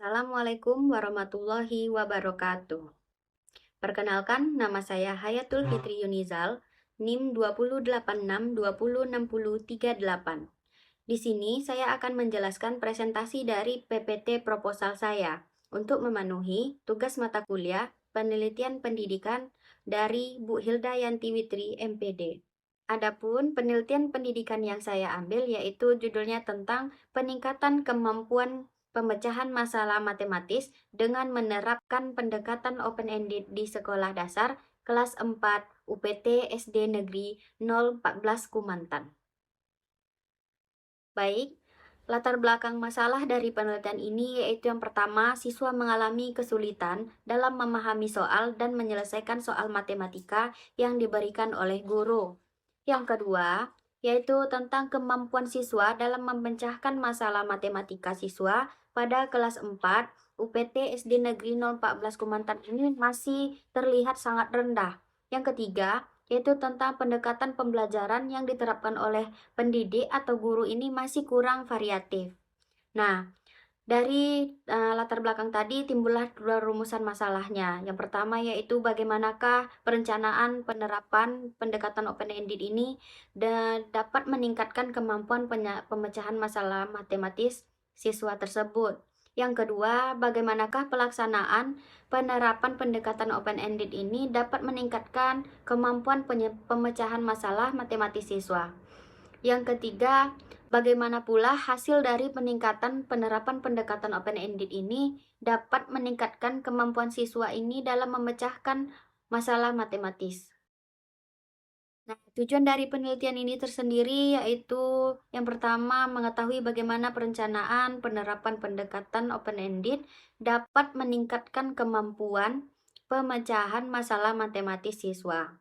Assalamualaikum warahmatullahi wabarakatuh. Perkenalkan, nama saya Hayatul Fitri Yunizal, NIM 20862060338. Di sini saya akan menjelaskan presentasi dari PPT proposal saya untuk memenuhi tugas mata kuliah penelitian pendidikan dari Bu Hilda Yanti Witri, MPD. Adapun penelitian pendidikan yang saya ambil yaitu judulnya tentang peningkatan kemampuan pemecahan masalah matematis dengan menerapkan pendekatan open-ended di sekolah dasar kelas 4 UPT SD Negeri 014 Kumantan. Baik, latar belakang masalah dari penelitian ini yaitu yang pertama, siswa mengalami kesulitan dalam memahami soal dan menyelesaikan soal matematika yang diberikan oleh guru. Yang kedua, yaitu tentang kemampuan siswa dalam memecahkan masalah matematika siswa pada kelas 4 UPT SD Negeri 014 Kumantan ini masih terlihat sangat rendah. Yang ketiga, yaitu tentang pendekatan pembelajaran yang diterapkan oleh pendidik atau guru ini masih kurang variatif. Nah, dari latar belakang tadi timbullah dua rumusan masalahnya. Yang pertama yaitu bagaimanakah perencanaan penerapan pendekatan open-ended ini dan dapat meningkatkan kemampuan pemecahan masalah matematis siswa tersebut. Yang kedua, bagaimanakah pelaksanaan penerapan pendekatan open-ended ini dapat meningkatkan kemampuan pemecahan masalah matematis siswa. Yang ketiga, bagaimana pula hasil dari peningkatan penerapan pendekatan open-ended ini dapat meningkatkan kemampuan siswa ini dalam memecahkan masalah matematis. Nah, tujuan dari penelitian ini tersendiri yaitu yang pertama mengetahui bagaimana perencanaan penerapan pendekatan open-ended dapat meningkatkan kemampuan pemecahan masalah matematis siswa.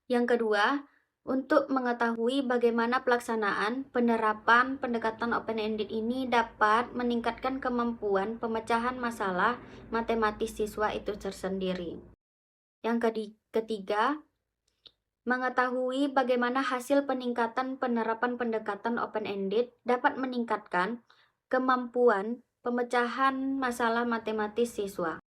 Yang kedua, untuk mengetahui bagaimana pelaksanaan penerapan pendekatan open-ended ini dapat meningkatkan kemampuan pemecahan masalah matematis siswa itu tersendiri. Yang ketiga, mengetahui bagaimana hasil peningkatan penerapan pendekatan open-ended dapat meningkatkan kemampuan pemecahan masalah matematis siswa.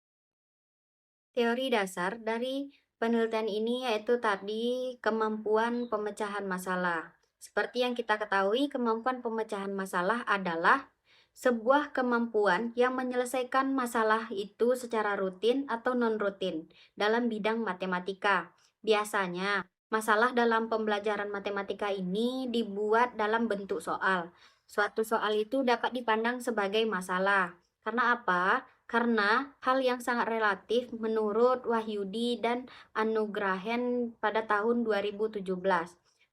Teori dasar dari penelitian ini yaitu tadi kemampuan pemecahan masalah. Seperti yang kita ketahui, kemampuan pemecahan masalah adalah sebuah kemampuan yang menyelesaikan masalah itu secara rutin atau non-rutin dalam bidang matematika. Biasanya, masalah dalam pembelajaran matematika ini dibuat dalam bentuk soal. Suatu soal itu dapat dipandang sebagai masalah. Karena apa? Karena hal yang sangat relatif menurut Wahyudi dan Anugrahen pada tahun 2017.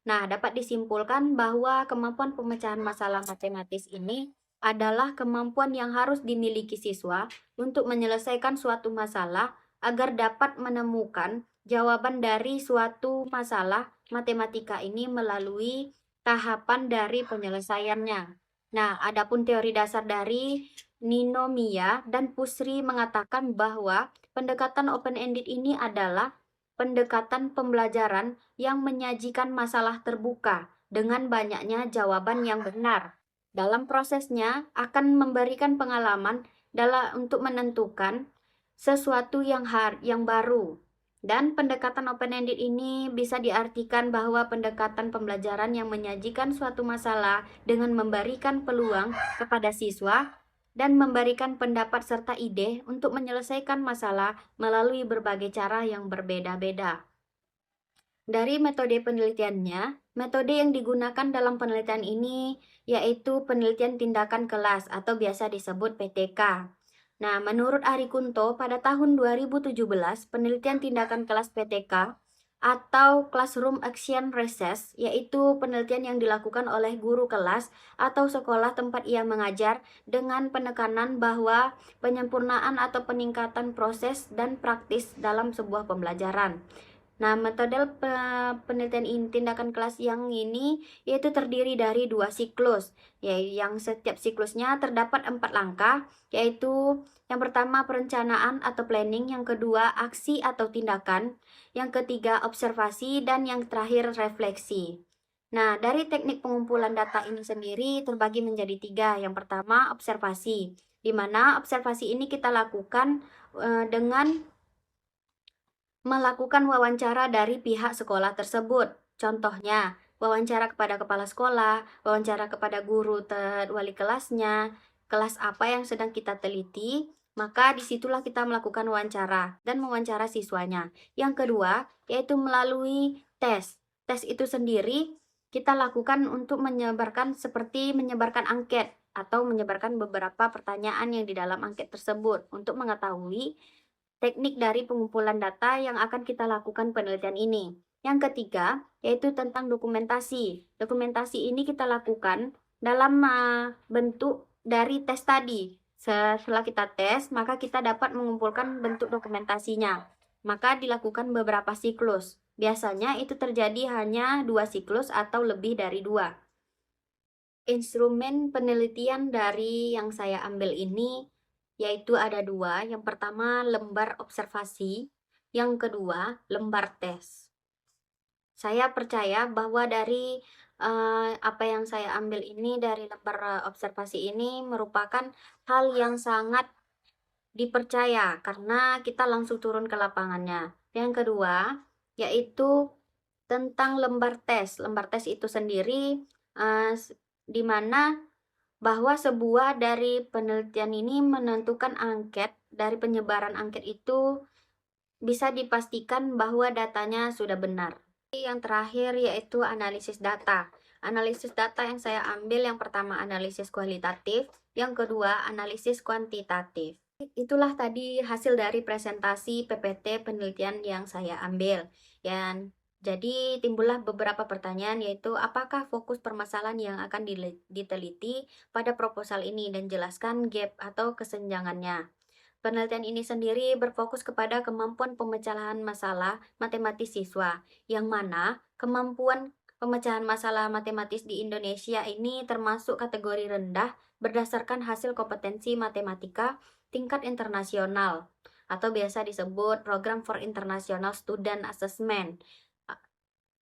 Nah, dapat disimpulkan bahwa kemampuan pemecahan masalah matematis ini adalah kemampuan yang harus dimiliki siswa untuk menyelesaikan suatu masalah agar dapat menemukan jawaban dari suatu masalah matematika ini melalui tahapan dari penyelesaiannya. Nah, adapun teori dasar dari Ninomiya dan Pusri mengatakan bahwa pendekatan open-ended ini adalah pendekatan pembelajaran yang menyajikan masalah terbuka dengan banyaknya jawaban yang benar. Dalam prosesnya akan memberikan pengalaman untuk menentukan sesuatu yang baru. Dan pendekatan open-ended ini bisa diartikan bahwa pendekatan pembelajaran yang menyajikan suatu masalah dengan memberikan peluang kepada siswa dan memberikan pendapat serta ide untuk menyelesaikan masalah melalui berbagai cara yang berbeda-beda. Dari metode penelitiannya, metode yang digunakan dalam penelitian ini yaitu penelitian tindakan kelas atau biasa disebut PTK. Nah, menurut Ari Kunto, pada tahun 2017, penelitian tindakan kelas PTK atau Classroom Action Research, yaitu penelitian yang dilakukan oleh guru kelas atau sekolah tempat ia mengajar dengan penekanan bahwa penyempurnaan atau peningkatan proses dan praktis dalam sebuah pembelajaran. Nah, metode penelitian tindakan kelas yang ini yaitu terdiri dari 2 siklus, yaitu yang setiap siklusnya terdapat 4 langkah, yaitu yang pertama perencanaan atau planning, yang kedua aksi atau tindakan, yang ketiga observasi, dan yang terakhir refleksi. Nah, dari teknik pengumpulan data ini sendiri terbagi menjadi 3. Yang pertama, observasi, di mana observasi ini kita lakukan dengan melakukan wawancara dari pihak sekolah tersebut. Contohnya, wawancara kepada kepala sekolah, wawancara kepada guru wali kelasnya, kelas apa yang sedang kita teliti, maka disitulah kita melakukan wawancara dan mewawancara siswanya. Yang kedua, yaitu melalui tes. Tes itu sendiri kita lakukan untuk menyebarkan angket atau menyebarkan beberapa pertanyaan yang di dalam angket tersebut untuk mengetahui teknik dari pengumpulan data yang akan kita lakukan penelitian ini. Yang ketiga, yaitu tentang dokumentasi. Dokumentasi ini kita lakukan dalam bentuk dari tes tadi. Setelah kita tes, maka kita dapat mengumpulkan bentuk dokumentasinya. Maka dilakukan beberapa siklus. Biasanya itu terjadi hanya 2 siklus atau lebih dari 2. Instrumen penelitian dari yang saya ambil ini yaitu ada 2. Yang pertama lembar observasi, yang kedua lembar tes. Saya percaya bahwa dari apa yang saya ambil ini dari lembar observasi ini merupakan hal yang sangat dipercaya karena kita langsung turun ke lapangannya. Yang kedua yaitu tentang lembar tes. Lembar tes itu sendiri di mana bahwa sebuah dari penelitian ini menentukan angket, dari penyebaran angket itu bisa dipastikan bahwa datanya sudah benar. Yang terakhir yaitu analisis data. Analisis data yang saya ambil yang pertama analisis kualitatif, yang kedua analisis kuantitatif. Itulah tadi hasil dari presentasi PPT penelitian yang saya ambil. Jadi timbullah beberapa pertanyaan yaitu apakah fokus permasalahan yang akan diteliti pada proposal ini dan jelaskan gap atau kesenjangannya. Penelitian ini sendiri berfokus kepada kemampuan pemecahan masalah matematis siswa, yang mana kemampuan pemecahan masalah matematis di Indonesia ini termasuk kategori rendah berdasarkan hasil kompetensi matematika tingkat internasional atau biasa disebut Program for International Student Assessment.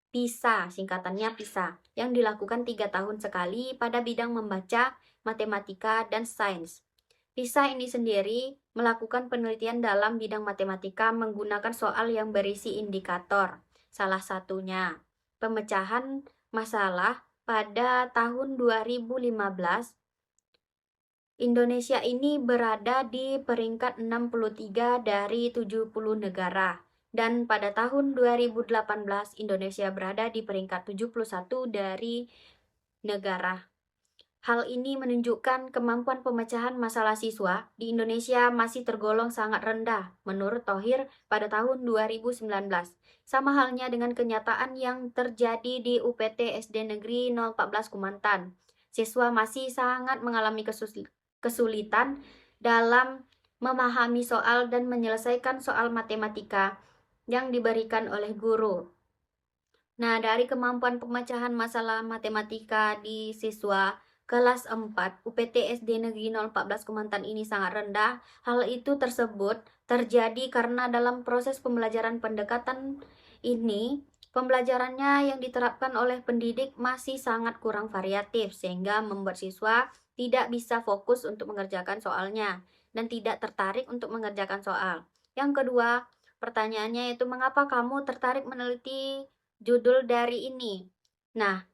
PISA, singkatannya PISA, yang dilakukan 3 tahun sekali pada bidang membaca, matematika, dan sains. PISA ini sendiri melakukan penelitian dalam bidang matematika menggunakan soal yang berisi indikator. Salah satunya, pemecahan masalah pada tahun 2015, Indonesia ini berada di peringkat 63 dari 70 negara. Dan pada tahun 2018, Indonesia berada di peringkat 71 dari negara. Hal ini menunjukkan kemampuan pemecahan masalah siswa di Indonesia masih tergolong sangat rendah menurut Thohir pada tahun 2019. Sama halnya dengan kenyataan yang terjadi di UPT SD Negeri 014 Kumantan. Siswa masih sangat mengalami kesulitan dalam memahami soal dan menyelesaikan soal matematika yang diberikan oleh guru. Nah, dari kemampuan pemecahan masalah matematika di siswa kelas 4 UPT SD Negeri 014 Kumantan ini sangat rendah. Hal itu tersebut terjadi karena dalam proses pembelajaran pendekatan ini, pembelajarannya yang diterapkan oleh pendidik masih sangat kurang variatif sehingga membuat siswa tidak bisa fokus untuk mengerjakan soalnya dan tidak tertarik untuk mengerjakan soal. Yang kedua, pertanyaannya yaitu mengapa kamu tertarik meneliti judul dari ini? Nah,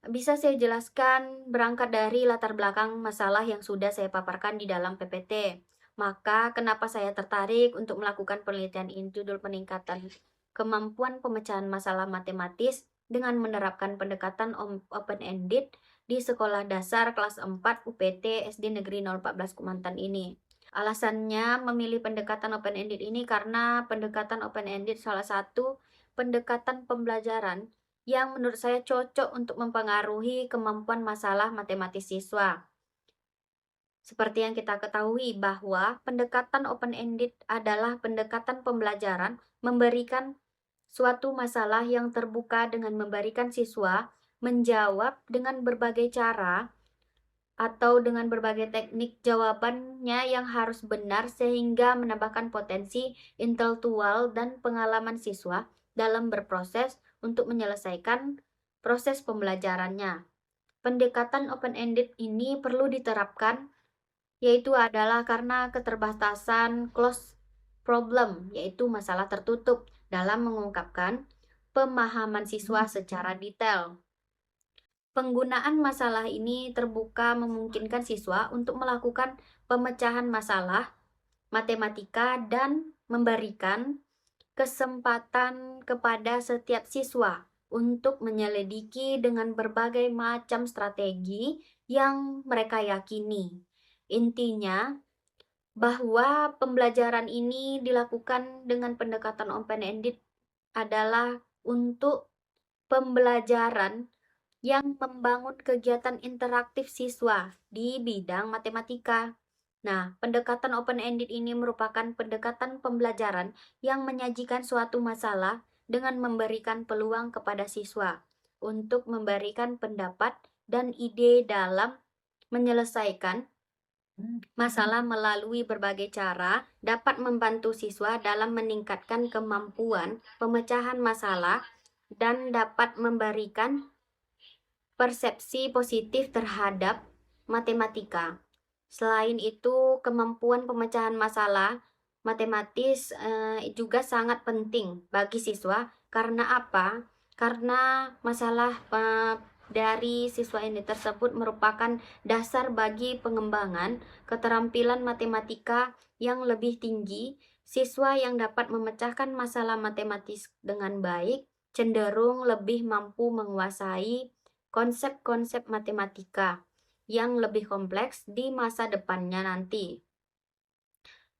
bisa saya jelaskan berangkat dari latar belakang masalah yang sudah saya paparkan di dalam PPT. Maka kenapa saya tertarik untuk melakukan penelitian ini judul peningkatan kemampuan pemecahan masalah matematis dengan menerapkan pendekatan open-ended di sekolah dasar kelas 4 UPT SD Negeri 014 Kumantan ini. Alasannya memilih pendekatan open-ended ini karena pendekatan open-ended salah satu pendekatan pembelajaran yang menurut saya cocok untuk mempengaruhi kemampuan masalah matematis siswa. Seperti yang kita ketahui bahwa pendekatan open-ended adalah pendekatan pembelajaran memberikan suatu masalah yang terbuka dengan memberikan siswa menjawab dengan berbagai cara atau dengan berbagai teknik jawabannya yang harus benar sehingga menambahkan potensi intelektual dan pengalaman siswa dalam berproses untuk menyelesaikan proses pembelajarannya. Pendekatan open-ended ini perlu diterapkan, yaitu adalah karena keterbatasan closed problem, yaitu masalah tertutup, dalam mengungkapkan pemahaman siswa secara detail. Penggunaan masalah ini terbuka memungkinkan siswa untuk melakukan pemecahan masalah matematika dan memberikan kesempatan kepada setiap siswa untuk menyelidiki dengan berbagai macam strategi yang mereka yakini. Intinya, bahwa pembelajaran ini dilakukan dengan pendekatan open-ended adalah untuk pembelajaran yang membangun kegiatan interaktif siswa di bidang matematika. Nah, pendekatan open-ended ini merupakan pendekatan pembelajaran yang menyajikan suatu masalah dengan memberikan peluang kepada siswa untuk memberikan pendapat dan ide dalam menyelesaikan masalah melalui berbagai cara dapat membantu siswa dalam meningkatkan kemampuan pemecahan masalah dan dapat memberikan persepsi positif terhadap matematika. Selain itu, kemampuan pemecahan masalah matematis juga sangat penting bagi siswa. Karena apa? Karena masalah dari siswa ini tersebut merupakan dasar bagi pengembangan keterampilan matematika yang lebih tinggi. Siswa yang dapat memecahkan masalah matematis dengan baik cenderung lebih mampu menguasai konsep-konsep matematika yang lebih kompleks di masa depannya nanti.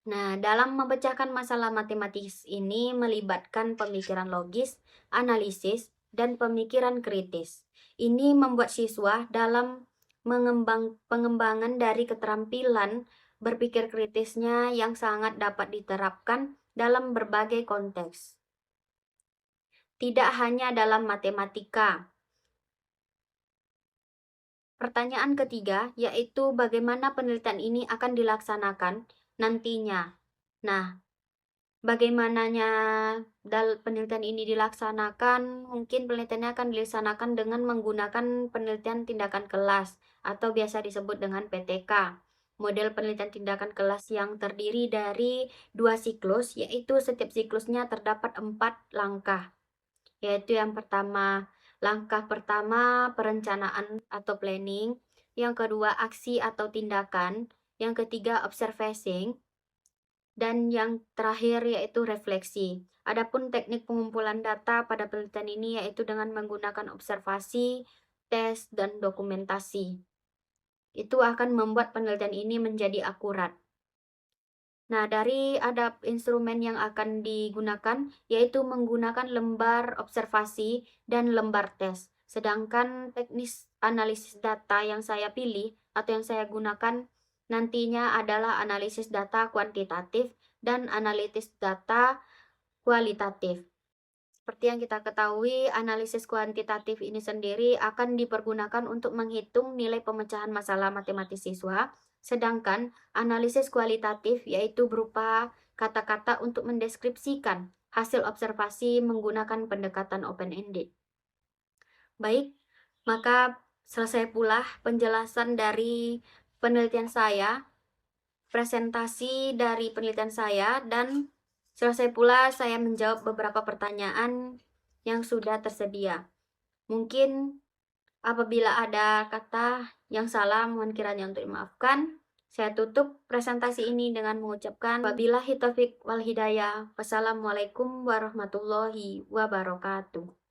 Nah, dalam memecahkan masalah matematis ini melibatkan pemikiran logis, analisis, dan pemikiran kritis. Ini membuat siswa dalam pengembangan dari keterampilan berpikir kritisnya yang sangat dapat diterapkan dalam berbagai konteks. Tidak hanya dalam matematika. Pertanyaan ketiga, yaitu bagaimana penelitian ini akan dilaksanakan nantinya. Nah, bagaimananya penelitian ini dilaksanakan, mungkin penelitiannya akan dilaksanakan dengan menggunakan penelitian tindakan kelas atau biasa disebut dengan PTK. Model penelitian tindakan kelas yang terdiri dari 2 siklus, yaitu setiap siklusnya terdapat 4 langkah. Yaitu yang pertama, langkah pertama perencanaan atau planning, yang kedua aksi atau tindakan, yang ketiga observing, dan yang terakhir yaitu refleksi. Adapun teknik pengumpulan data pada penelitian ini yaitu dengan menggunakan observasi, tes, dan dokumentasi. Itu akan membuat penelitian ini menjadi akurat. Nah, dari ada instrumen yang akan digunakan yaitu menggunakan lembar observasi dan lembar tes. Sedangkan teknis analisis data yang saya pilih atau yang saya gunakan nantinya adalah analisis data kuantitatif dan analisis data kualitatif. Seperti yang kita ketahui, analisis kuantitatif ini sendiri akan dipergunakan untuk menghitung nilai pemecahan masalah matematis siswa, sedangkan analisis kualitatif yaitu berupa kata-kata untuk mendeskripsikan hasil observasi menggunakan pendekatan open-ended. Baik, maka selesai pula penjelasan dari penelitian saya, presentasi dari penelitian saya, dan selesai pula saya menjawab beberapa pertanyaan yang sudah tersedia. Mungkin apabila ada kata yang salah, mohon kiranya untuk dimaafkan. Saya tutup presentasi ini dengan mengucapkan wabillahi taufiq wal hidayah. Wassalamualaikum warahmatullahi wabarakatuh.